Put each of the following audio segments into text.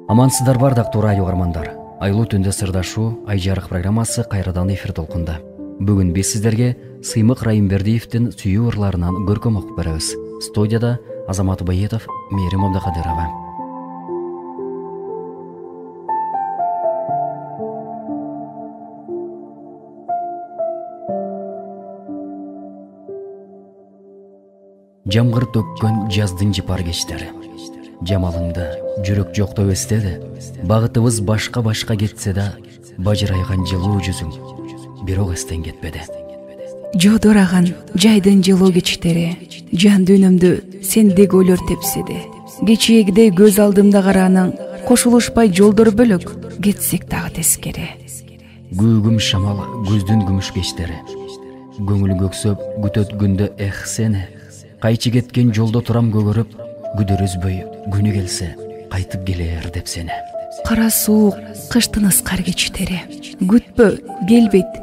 Амансыздар бардактуу радио угармандар. Айлуу түндө сырдашуу ай жарык программасы кайрадан эфир толкунда. Бүгүн биз сиздерге Сыймык Райымбердиевдин сүйүү ырларынан көркөм окуп беребиз. Студияда Азамат Байетов, Мээрим Абдыкадырова. Жамгыр төккөн жаздын жыпар кечтери. Жамалыңда жүрөк жоктоп эстеди. Багытыбыз башка кетсе да, бажырайган жылуу жүзүң бирок эстен кетпеди. Жодораган жайдын жылуу кечтери, жан дүйнөмдү сендек ойлор тепседи. Кечээгидей көз алдымда карааның, кошулушпай жолдор бөлөк, кетсек дагы тескери. Күгүм шамал көздүн күмүш кечтери. Көңүл көксөп күтөт күндө сени. Кайчы кеткен жолдо турам көгөрүп, күдөр үзбөй күнү келсе кайтып келер деп сени. Кара суук кыштын ыскар кечтери, күтпө келбейт,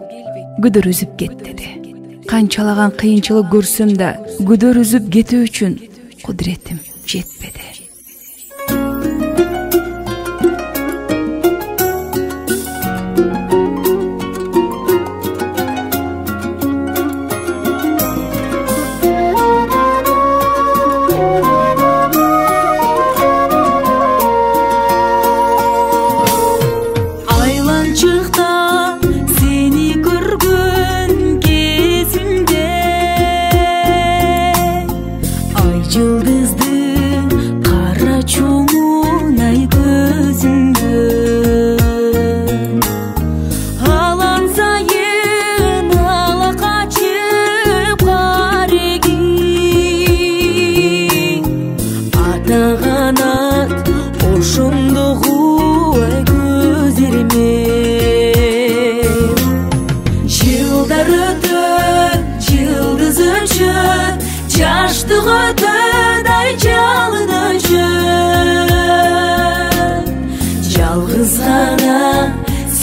күдөр үзүп кет деди. Канчалаган кыйынчылык көрсөм да, күдөр үзүп кетүү үчүн кудуретим жетпеди.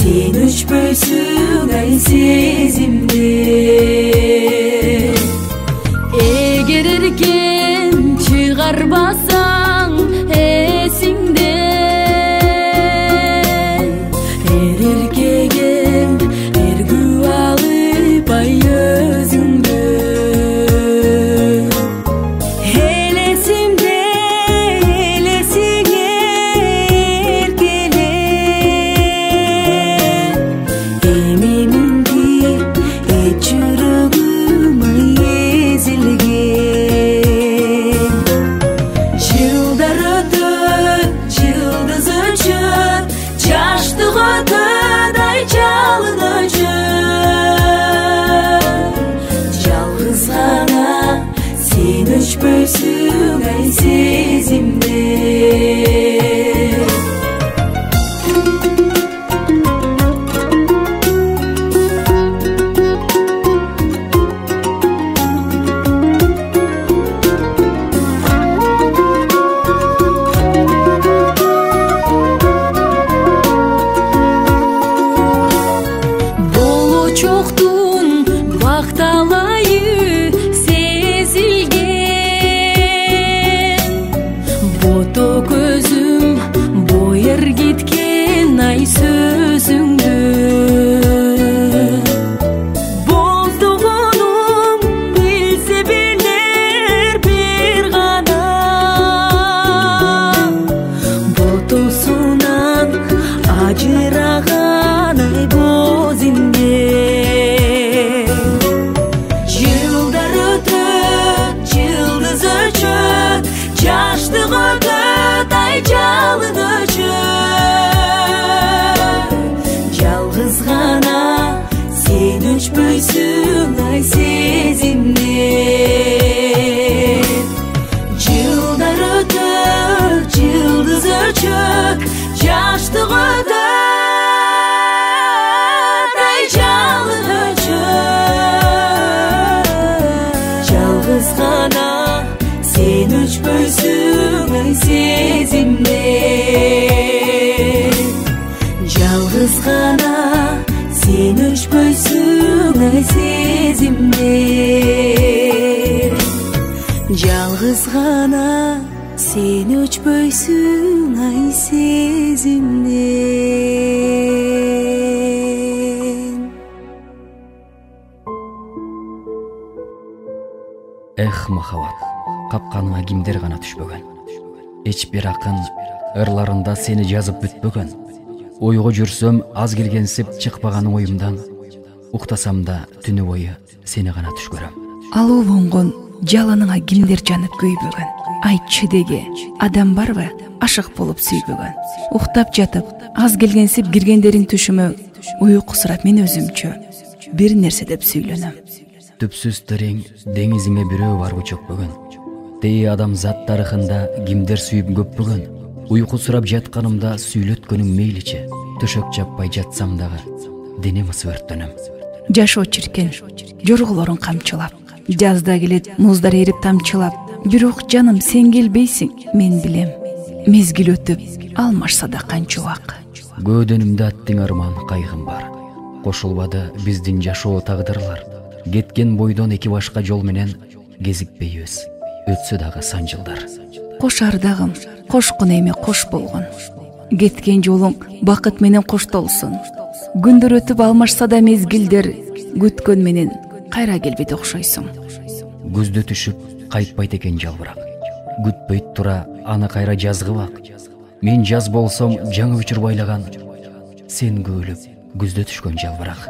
Sen uçpöysün ay sezimde. Eger erken çıgarbasan esinde, her erkege ergü alıp ay özünde. Uçpöysün ay sezimde. Bolu çoktun baktalayı gözüm boyar gitken ay sözüngdü. Bozduğunum bilse bilir bir gana, botosunan acıragan ay bozinde. Yıllar ötüp yıldız öçüp yaştık ötüp ay çalın öçüp. Yalğız gana sen uçpöysün ay sezimde. Yıllar ötüp yıldız öçüp yaştık ötüp ay çalın öçüp. Yalğız gana sen uçpöysün ay sezimde. Yalğız gana sen uçpöysün ay sezimde. Yalğız gana Sen өчпөйсүң ай сезимден. Эх, махаббат, капканыңа кимдер гана түшпөгөн. Эч бир акын ырларында сени жазып бүтпөгөн. Ойго жүрсөм аз келгенсип чыкпаганың оюмдан. Уктасам да түнү бою сени гана түш көрөм. Ал улонгон жалыныңа кимдер жанып күйбөгөн. Айтчы деге адам барбы ашык болуп сүйбөгөн. Уктап жатып аз келгенсип киргендерин түшүмө уйкусурап мен өзүмчө бир нерсе деп сүйлөнөм. Түпсүз терең деңизиңе бирөө барбы чөкпөгөн. Тээ адамзат тарыхында кимдер сүйүп көппөгөн. Уйкусурап жатканымда сүйлөткөнүң мейличи. Төшөк жаппай жатсам дагы денем ысып өрттөнөм. Жашоо чиркен, жорголорун камчылап, жазда келет муздар эрип тамчылап. Бирок жаным сен келбейсиң, мен билем. Мезгил өтүп, алмашса да канча убак. Көөдөнүмдө аттың арман кайгым бар. Кошулбады биздин жашоо тагдырлар. Кеткен бойдон эки башка жол менен кезикпейбиз. Өтсө дагы сан жылдар. Кош ардагым, кошкун эми кош болгон. Кеткен жолуң бакыт менен коштолсун. Күндөр өтүп алмашса да мезгилдер, күткөн менен кайра келбейт окшойсуң. Күздө түшүп кайтпайт экен жалбырак. Күтпөйт тура аны кайра жазгыбак. Мен жаз болсом жаңы өчүр байлаган. Сен көөлүп күздө түшкөн жалбырак.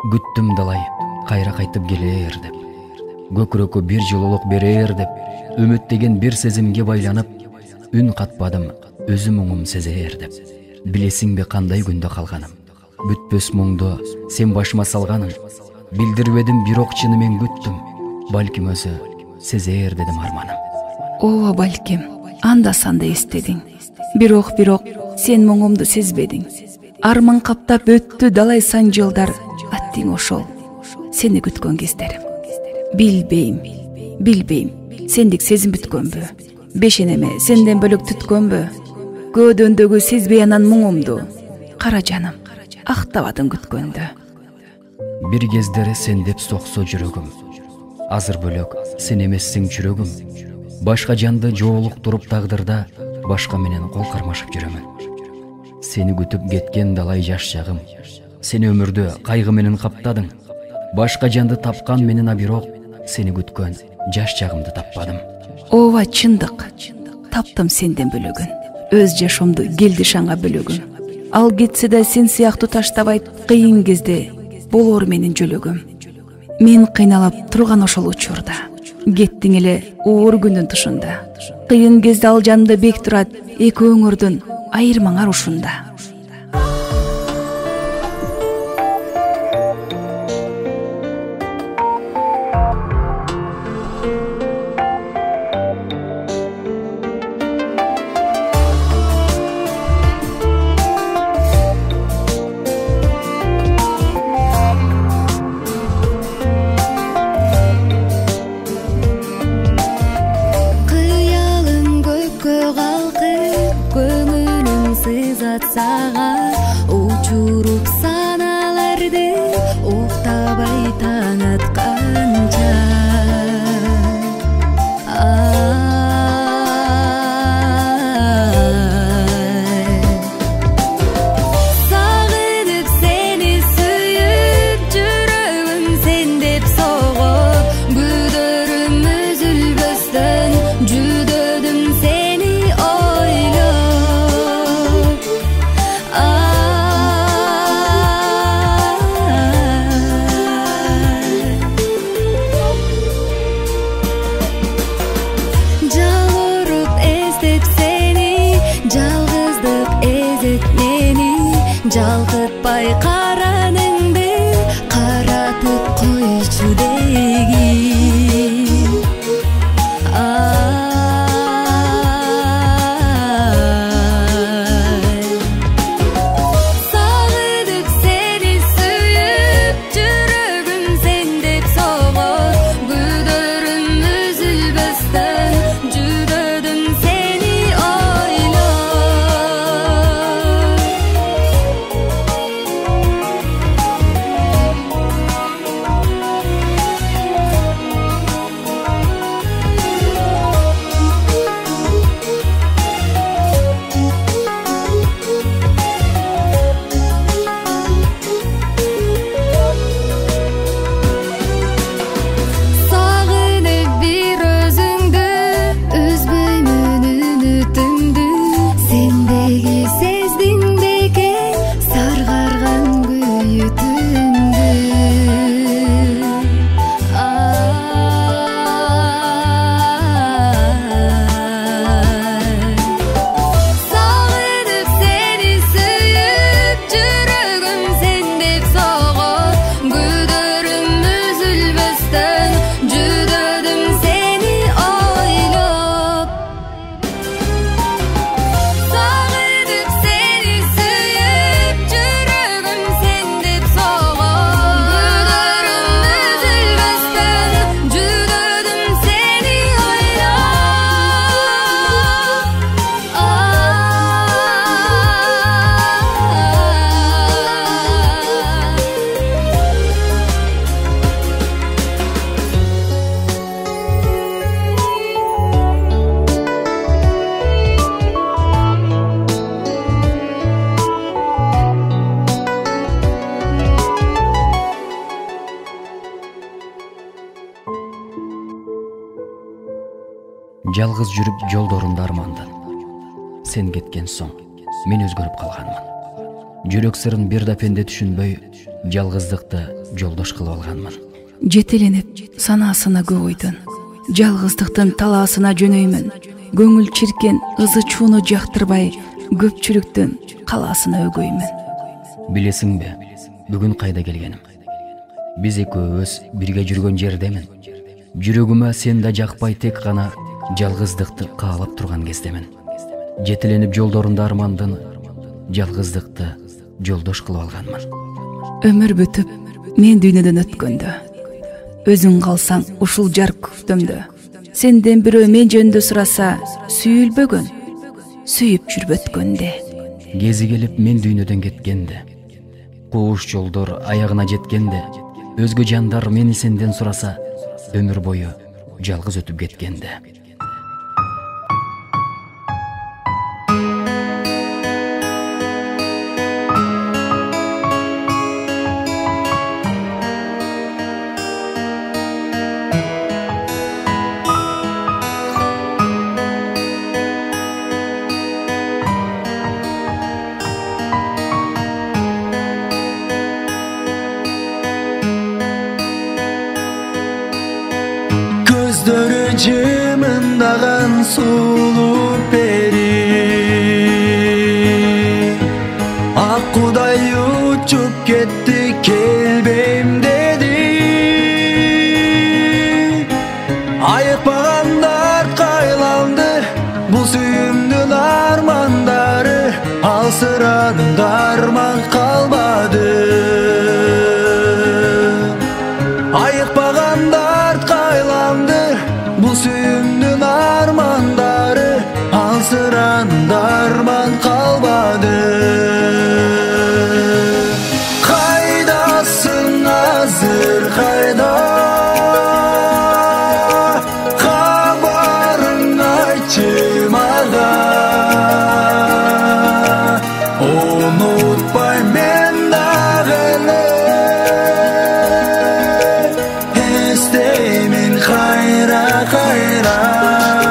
күттүм далай кайра кайтып келер деп, көкүрөккө бир жылуулук берер деп, үмүттеген бир сезимге байланып, үн катпадым, өзүм оңум сезер деп. Билесиңби кандай күндө калганым, бүтпөс муңду сен башыма салганың, билдирбедим бирок чынымен күттүм, балким өзү сезер дедим арманым. Ооба балким, анда санда эстедиң, бирок сен моңумду сезбедиң. Арман каптап өттү далай сан жылдар, аттиң ошол сени күткөн кездерим. Билбейм, сендик сезим бүткөнбү, бешенеме сенден бөлөк түткөнбү, көөдөндөгү сезбей анан моңумду, кара жаным, актабадым күткөндө. Бир кездери сен деп соксо жүрөгүм, азыр бөлөк сен эмессиң жүрөгүм. Башка жанды жоолуктуруп тагдырда, башка менен кол кармашып жүрөмүн. Сени күтүп кеткен далай жаш жагым, сен өмүрдү кайгы менен каптадың. Башка жанды тапкан менен бирок сени күткөн жаш жагымды таппадым. Ооба чындык, таптым сенден бөлөгүн, өз жашоомду келди шаңга бөлөгүм. Ал кетсе да сен сыяктуу таштабайт, кыйын кезде болор менин жөлөгүм. Мен кыйналып турган ошол учурда, кеттиң эле оор күндүн тушунда. Кыйын кезде ал жанымда бек турат, эки өңүрдүн айырмаңар ушунда. Учуруп саналарды уктабай таң атканча, сагынып сени сүйүп, жүрөгүм сен деп согуп, күдөрүм үзүлбөстөн жүдөдүм сени ойлоп. Жалгытпай караныңды каратып койчу дегим. Сагынып сени сүйүп, жүрөгүм сен деп согуп, күдөрүм үзүлбөстөн жүдөдүм сени ойлоп. Жалгыз жүрүп жолдорунда армандын, сен кеткен соң мен өзгөрүп калганмын. жүрөк сырын бир дапенде түшүнбөй, жалгыздыкты жолдош кылып алганмын. Жетеленип санаасына көп ойдун, жалгыздыктын талаасына жөнөймүн. Көңүл чиркен ызы чууну жактырбай, көпчүлүктүн калаасына өгөймүн. Билесиңби, бүгүн кайда келгеним? Биз экөөбүз бирге жүргөн жердемин. Жүрөгүмө сен да жакпай, тек гана жалгыздыкты каалап турган кездемин. Жетеленип жолдорунда армандын, жалгыздыкты жолдош кылып алганмын. Өмүр бүтүп, мен дүйнөдөн өткөндө, өзүң калсаң ушул жар көктөмдө, сенден бирөө мен жөнүндө сураса, сүйүлбөгөн, сүйүп жүрбөткөндө. Кези келип мен дүйнөдөн кеткенде, кууш жолдор аягына жеткенде, өзгө жандар мени сенден сураса, өмүр бою жалгыз өтүп кеткенде. Көздөрү жымындаган сулуу пери, ак кудай учуп кетти, келбейм деди. Айыкпагандар кайланды, бул сүйүмдүн армандары, алсыранында арман калбады. Айыкпагандар кайланды, бул сүйүмдүн армандары, алсыранында арман калбады. Кайдасың азыр, кайда? Кабарың айтчы мага. Унутпай мен дагы эле эстеймин кайра кайра.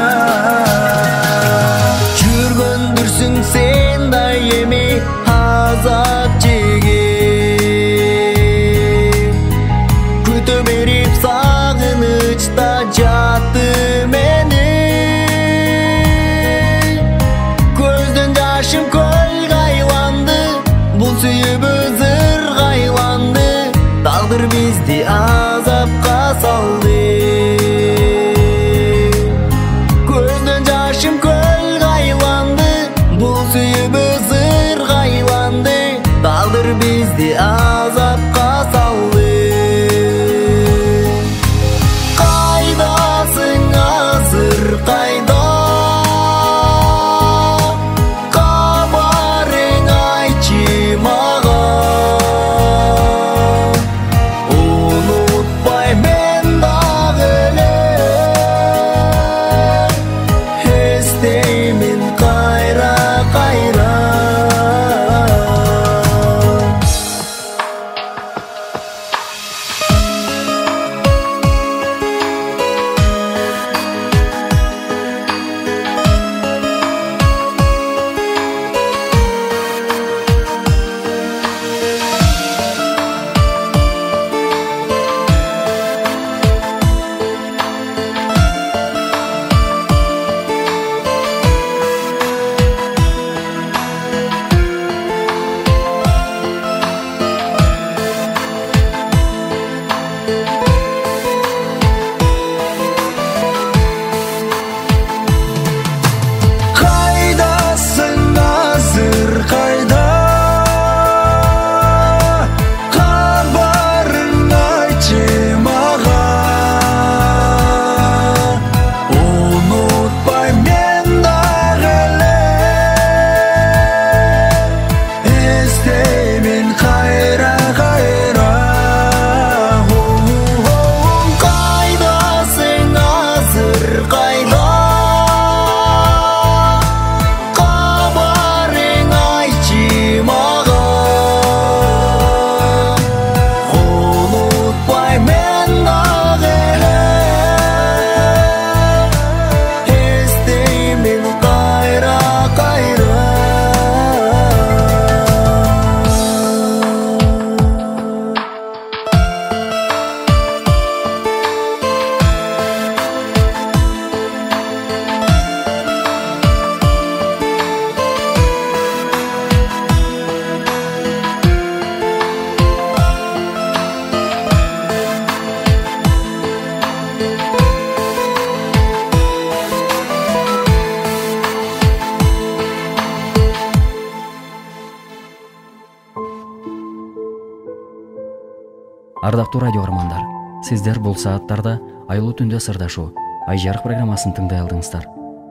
Ардактуу радио каармандар, сиздер бул сааттарда Айлуу түндө сырдашуу ай жарык программасын тыңдай алдыңыздар.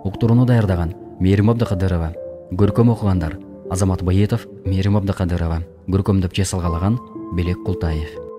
Уктурууну даярдаган Мээрим Абдыкадырова, көркөм окугандар Азамат Байетов, Мээрим Абдыкадырова, көркөмдөп жасалгалаган Белек Култаев.